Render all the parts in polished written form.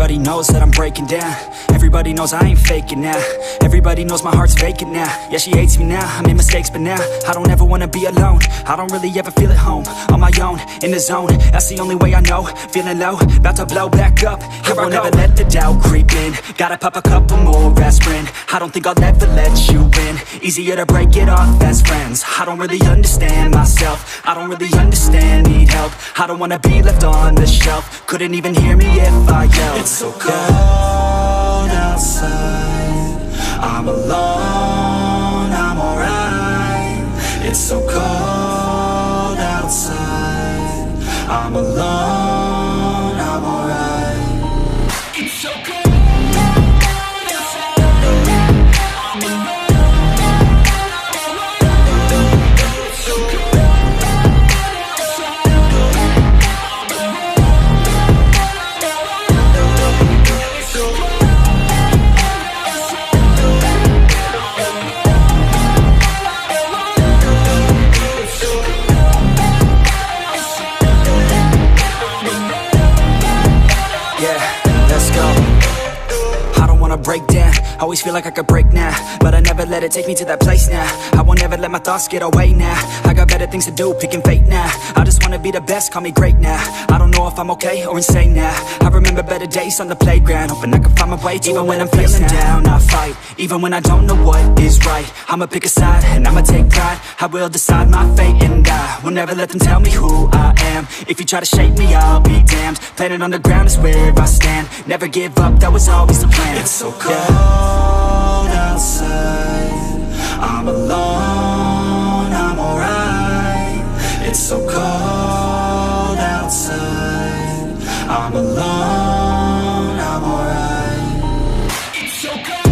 Everybody knows that I'm breaking down. Everybody knows I ain't faking now. Everybody knows my heart's vacant now. Yeah, she hates me now, I made mistakes but now I don't ever wanna be alone. I don't really ever feel at home. On my own, in the zone, that's the only way I know. Feeling low, about to blow back up. I won't ever let the doubt creep in. Gotta pop a couple more aspirin. I don't think I'll ever let you in. Easier to break it off as friends. I don't really understand myself. I don't really understand, need help. I don't wanna be left on the shelf. Couldn't even hear me if I yelled. It's so cold outside, I'm alone, I'm alright. It's so cold outside, I'm alone, I'm alright. It's so cold. Break down, always feel like I could break now, but I never let it take me to that place now. I won't ever let my thoughts get away now. I got better things to do, picking fate now. I just wanna be the best, call me great now. I don't know if I'm okay or insane now. I remember better days on the playground, hoping I can find my way. Even when I'm feeling down, I fight. Even when I don't know what is right, I'ma pick a side and I'ma take pride. I will decide my fate and I will never let them tell me who I am. If you try to shape me, I'll be damned. Planet on the ground is where I stand. Never give up, that was always the plan. It's so cold outside, I'm alone, I'm alright. It's so cold outside, I'm alone, I'm alright. It's so cold.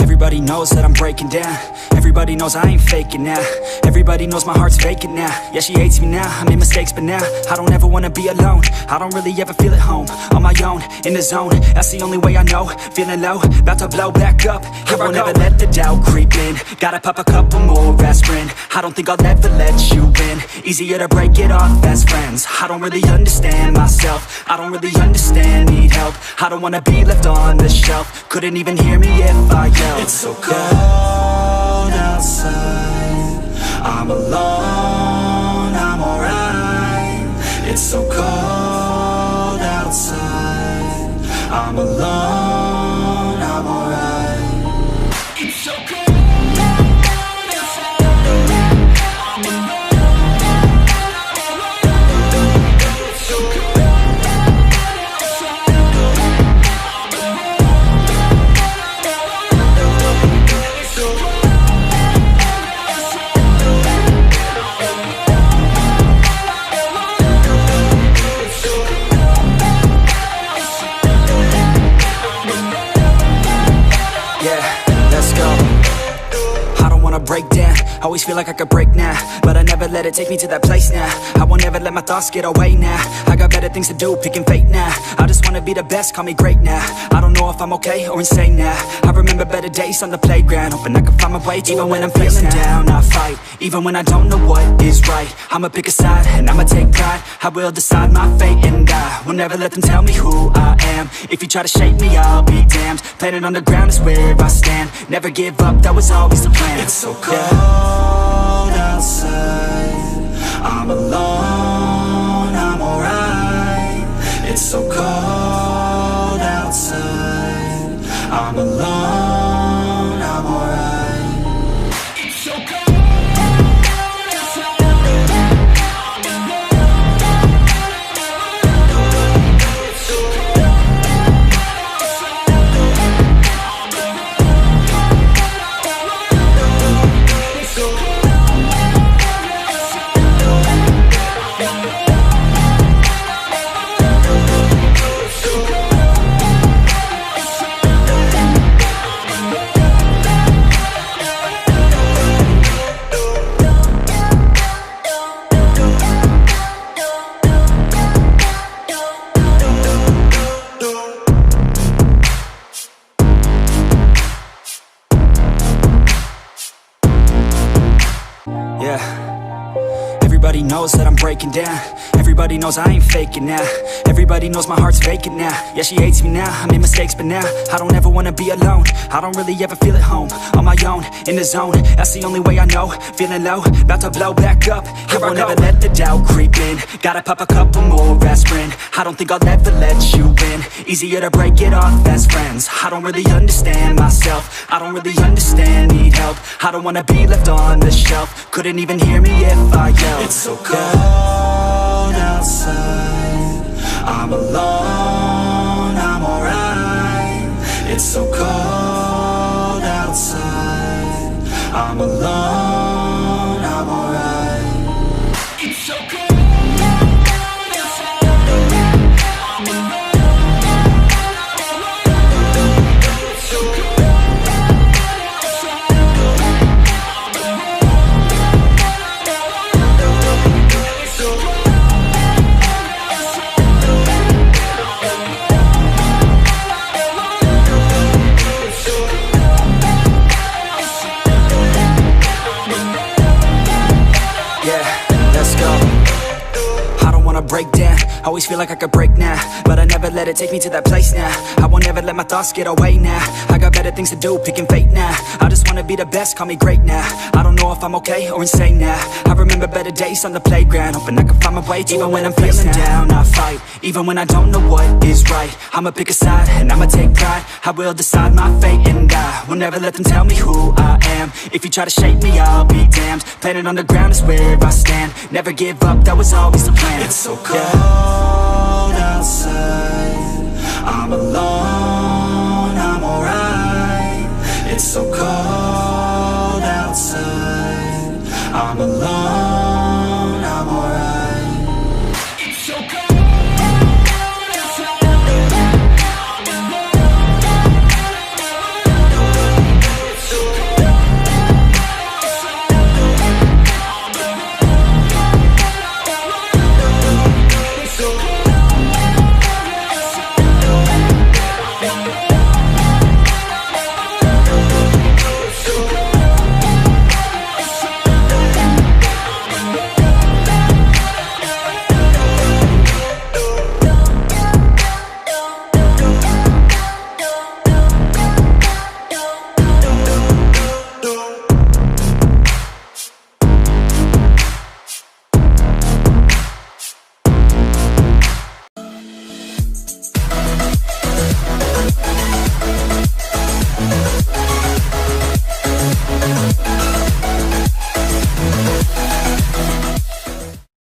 Everybody knows that I'm breaking down. Everybody knows I ain't faking now. Everybody knows my heart's vacant now. Yeah, she hates me now, I made mistakes but now I don't ever wanna be alone. I don't really ever feel at home. On my own, in the zone, that's the only way I know. Feeling low, about to blow back up. I won't ever let the doubt creep in. Gotta pop a couple more aspirin. I don't think I'll ever let you in. Easier to break it off as friends. I don't really understand myself. I don't really understand, need help. I don't wanna be left on the shelf. Couldn't even hear me if I yelled. It's so cold outside, I'm alone, I'm alright. It's so cold outside, I'm alone, I'm alright. It's so cold. Break down, always feel like I could break now, but I never let it take me to that place now. I won't ever let my thoughts get away now. I got better things to do, picking fate now. I just wanna be the best, call me great now. I don't know if I'm okay or insane now. I remember better days on the playground, hoping I can find my way. Even when I'm feeling down, I fight. Even when I don't know what is right, I'ma pick a side and I'ma take pride. I will decide my fate and I will never let them tell me who I am. If you try to shape me, I'll be damned. Planet on the ground is where I stand. Never give up, that was always the plan. It's so cold outside, I'm alone, I'm alright. It's so cold outside, I'm alone, I'm alright. It's so cold. breaking down. Everybody knows I ain't faking now. Everybody knows my heart's vacant now. Yeah, she hates me now, I made mistakes but now I don't ever wanna be alone. I don't really ever feel at home. On my own, in the zone, that's the only way I know. Feeling low, about to blow back up. Here I won't ever let the doubt creep in. Gotta pop a couple more aspirin. I don't think I'll ever let you in. Easier to break it off best friends. I don't really understand myself. I don't really understand, need help. I don't wanna be left on the shelf. Couldn't even hear me if I yelled. It's so cold outside, I'm alone, I'm alright. It's so cold outside, I'm alone, I'm alright. It's so cold. Break down, always feel like I could break now, but I never let it take me to that place now. I won't ever let my thoughts get away now. I got better things to do, picking fate now. I just wanna be the best, call me great now. I don't know if I'm okay or insane now. I remember better days on the playground, hoping I can find my way to even when I'm feeling down, I fight. Even when I don't know what is right, I'ma pick a side and I'ma take pride. I will decide my fate and I will never let them tell me who I am. If you try to shape me, I'll be damned. Planet on the ground is where I stand. Never give up, that was always the plan. It's so cold